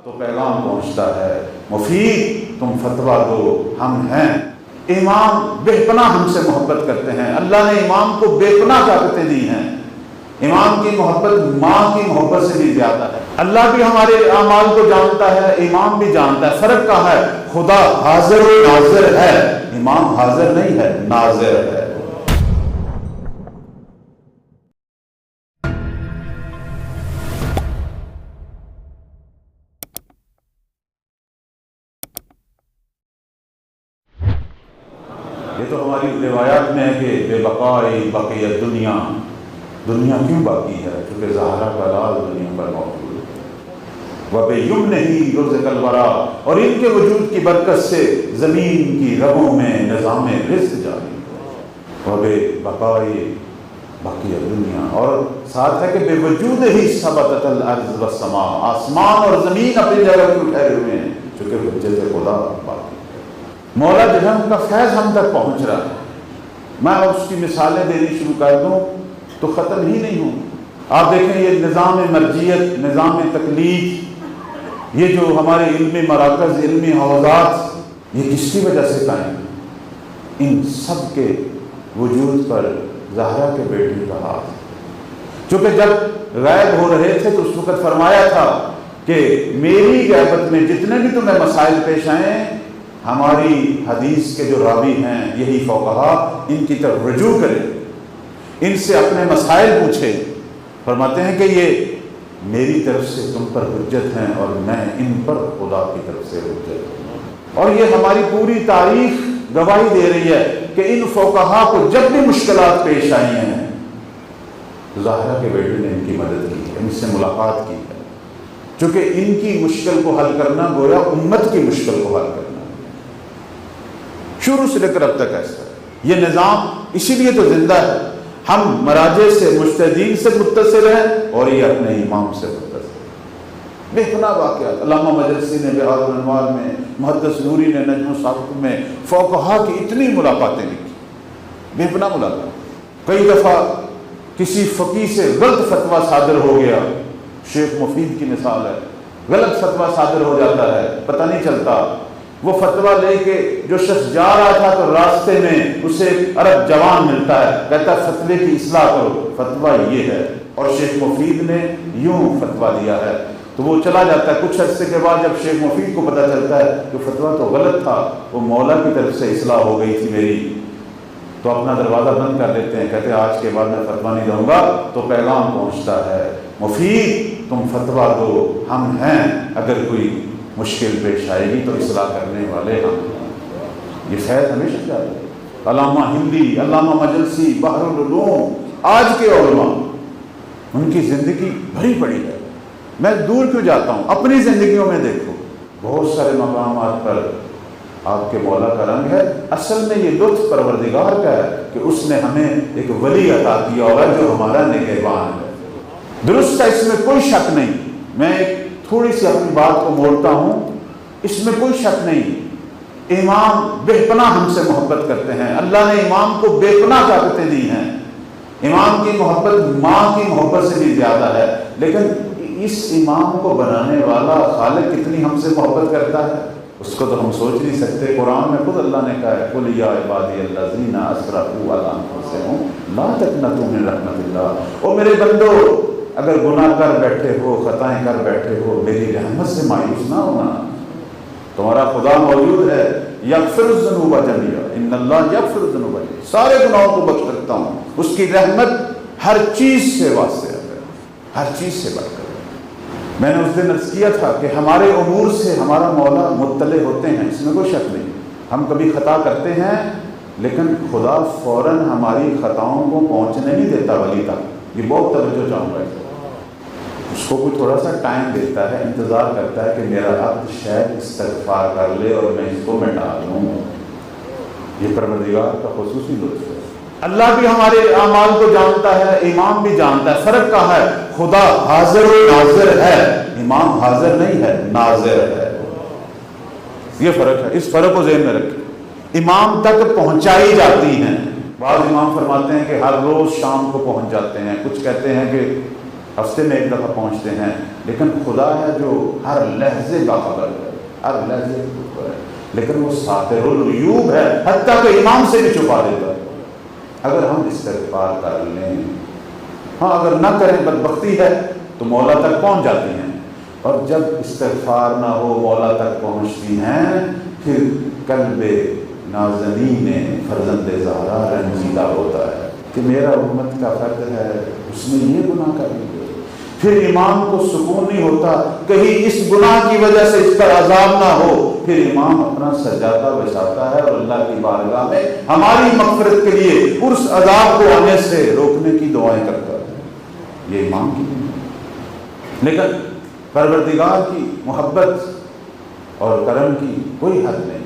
تو پیغام پہنچتا ہے، مفید تم فتویٰ دو، ہم ہیں۔ امام بے پناہ ہم سے محبت کرتے ہیں، اللہ نے امام کو بے پناہ طاقتیں دی ہیں۔ امام کی محبت ماں کی محبت سے بھی زیادہ ہے۔ اللہ بھی ہمارے اعمال کو جانتا ہے، امام بھی جانتا ہے۔ فرق کہاں ہے؟ خدا حاضر و ناظر ہے، امام حاضر نہیں ہے، ناظر ہے۔ یہ تو ہماری روایات میں ہے کہ بے بقائی بقیت دنیا، دنیا کیوں باقی ہے؟ کیونکہ زہرا کا لال دنیا پر موجود ہے۔ وَبِيُمْنِهِ يُرْزِقُ الْوَرَىٰ، اور ان کے وجود کی برکت سے زمین کی رگوں میں نظام رزق جاری ہے۔ وَبِبَقَائِ بقیت دنیا، اور ساتھ ہے کہ بے وجود ہی ثبتت الارض والسماء، آسمان اور زمین اپنی جگہ کیوں ٹھہرے ہوئے ہیں؟ چونکہ حجت خدا باقی ہے۔ مولا جہاں کا فیض ہم تک پہنچ رہا ہے، میں اس کی مثالیں دینی شروع کر دوں تو ختم ہی نہیں ہوں۔ آپ دیکھیں یہ نظام مرجیت، نظام تقلید، یہ جو ہمارے علمی مراکز، علمی حوزات، یہ کس کی وجہ سے قائم ہیں؟ ان سب کے وجود پر زہرا کے بیٹے کا ہاتھ۔ چونکہ جب غائب ہو رہے تھے تو اس وقت فرمایا تھا کہ میری غیبت میں جتنے بھی تمہیں مسائل پیش آئیں، ہماری حدیث کے جو راوی ہیں یہی فقہا، ان کی طرف رجوع کریں، ان سے اپنے مسائل پوچھیں۔ فرماتے ہیں کہ یہ میری طرف سے تم پر حجت ہیں اور میں ان پر خدا کی طرف سے حجت ہوں۔ اور یہ ہماری پوری تاریخ گواہی دے رہی ہے کہ ان فقہا کو جب بھی مشکلات پیش آئی ہیں، زہرا کے بیٹے نے ان کی مدد کی ہے، ان سے ملاقات کی ہے۔ چونکہ ان کی مشکل کو حل کرنا گویا امت کی مشکل کو حل کرنا، شروع سے لے کر اب تک ایسا ہے۔ یہ نظام اسی لیے تو زندہ ہے، ہم مراجع سے مجتہدین سے متصل ہیں اور یہ اپنے امام سے متصل ہیں۔ بے پناہ واقعات، علامہ مجلسی نے بہار الانوار میں، محدث نوری نے نجم الثاقب میں فقہا کی اتنی ملاقاتیں لکھی، بے پناہ ملاقات۔ کئی دفعہ کسی فقیہ سے غلط فتویٰ صادر ہو گیا، شیخ مفید کی مثال ہے، غلط فتویٰ صادر ہو جاتا ہے، پتہ نہیں چلتا۔ وہ فتویٰ لے کے جو شخص جا رہا تھا تو راستے میں اسے ایک عرب جوان ملتا ہے، کہتا ہے فتوے کی اصلاح کرو، فتویٰ یہ ہے، اور شیخ مفید نے یوں فتویٰ دیا ہے۔ تو وہ چلا جاتا ہے، کچھ عرصے کے بعد جب شیخ مفید کو پتہ چلتا ہے کہ فتویٰ تو غلط تھا، وہ مولا کی طرف سے اصلاح ہو گئی تھی میری، تو اپنا دروازہ بند کر لیتے ہیں، کہتے ہیں آج کے بعد میں فتویٰ نہیں دوں گا۔ تو پیغام پہنچتا ہے، مفید تم فتویٰ دو، ہم ہیں، اگر کوئی مشکل پیش آئے گی تو اصلاح کرنے والے ہم ہیں۔ یہ فیض ہمیشہ جاری ہے۔ علامہ ہندی، علامہ مجلسی، بحر العلوم، آج کے علماء، ان کی زندگی بھری پڑی ہے۔ میں دور کیوں جاتا ہوں، اپنی زندگیوں میں دیکھو، بہت سارے مقامات پر آپ کے مولا کا رنگ ہے۔ اصل میں یہ لطف پروردگار کا ہے کہ اس نے ہمیں ایک ولی عطا کیا ہوا جو ہمارا نگہبان ہے۔ درست ہے، اس میں کوئی شک نہیں۔ میں تھوڑی سی اپنی بات کو موڑتا ہوں، اس میں کوئی شک نہیں، امام بے پناہ ہم سے محبت کرتے ہیں، اللہ نے امام کو بے پناہ طاقتیں دی ہیں۔ امام کی محبت ماں کی محبت سے بھی زیادہ ہے، لیکن اس امام کو بنانے والا خالق کتنی ہم سے محبت کرتا ہے اس کو تو ہم سوچ نہیں سکتے۔ قرآن میں خود اللہ نے کہا ہے، قُلْ يَا عِبَادِيَ الَّذِينَ أَسْرَفُوا عَلَىٰ أَنفُسِهِمْ لَا تَقْنَطُوا مِن رَحْمَتِ اللَّهِ، او میرے بندو اگر گناہ کر بیٹھے ہو، خطائیں کر بیٹھے ہو، میری رحمت سے مایوس نہ ہونا، تمہارا خدا موجود ہے۔ یغفر الذنوب جميعا ان اللہ یغفر الذنوب جميعا، سارے گناہوں کو بخش سکتا ہوں، اس کی رحمت ہر چیز سے واسطے ہے، ہر چیز سے بڑھ کر۔ میں نے اس دن عرض کیا تھا کہ ہمارے امور سے ہمارا مولا مطلع ہوتے ہیں، اس میں کوئی شک نہیں۔ ہم کبھی خطا کرتے ہیں لیکن خدا فوراً ہماری خطاؤں کو پہنچنے نہیں دیتا ولی تک، یہ بہت توجہ چاہوں گا۔ اس کو کوئی تھوڑا سا ٹائم دیتا ہے، انتظار کرتا ہے کہ میرا عبد شاید استغفار کر لے اور میں اس کو مٹا دوں۔ یہ پروردگار کا خصوصی لطف ہے۔ اللہ بھی ہمارے اعمال کو جانتا ہے، امام بھی جانتا ہے۔ فرق کہاں ہے؟ خدا حاضر و ناظر ہے، امام حاضر نہیں ہے، ناظر ہے۔ یہ فرق ہے، اس فرق کو ذہن میں رکھیں۔ امام تک پہنچائی جاتی ہیں، بعض امام فرماتے ہیں کہ ہر روز شام کو پہنچ جاتے ہیں، کچھ کہتے ہیں کہ ہفتے میں ایک دفعہ پہنچتے ہیں، لیکن خدا ہے جو ہر لحظے کا خبر ہے، ہر لحظے کا خبر ہے، لیکن وہ ساتر العیوب ہے، حتیٰ کہ امام سے بھی چھپا دیتا ہے۔ اگر ہم استغفار کر لیں، ہاں اگر نہ کریں بدبختی ہے تو مولا تک پہنچ جاتی ہیں، اور جب استغفار نہ ہو مولا تک پہنچتی ہیں، پھر قلب نازنین فرزند زہرا رنجیدہ ہوتا ہے کہ میرا امت کا فرد ہے، اس نے یہ گناہ کر لیا۔ پھر امام کو سکون نہیں ہوتا کہیں اس گناہ کی وجہ سے اس پر عذاب نہ ہو، پھر امام اپنا سجادہ بچھاتا ہے اور اللہ کی بارگاہ میں ہماری مغفرت کے لیے اس عذاب کو آنے سے روکنے کی دعائیں کرتا ہے۔ یہ امام کی لیکن پروردگار کی محبت اور کرم کی کوئی حد نہیں۔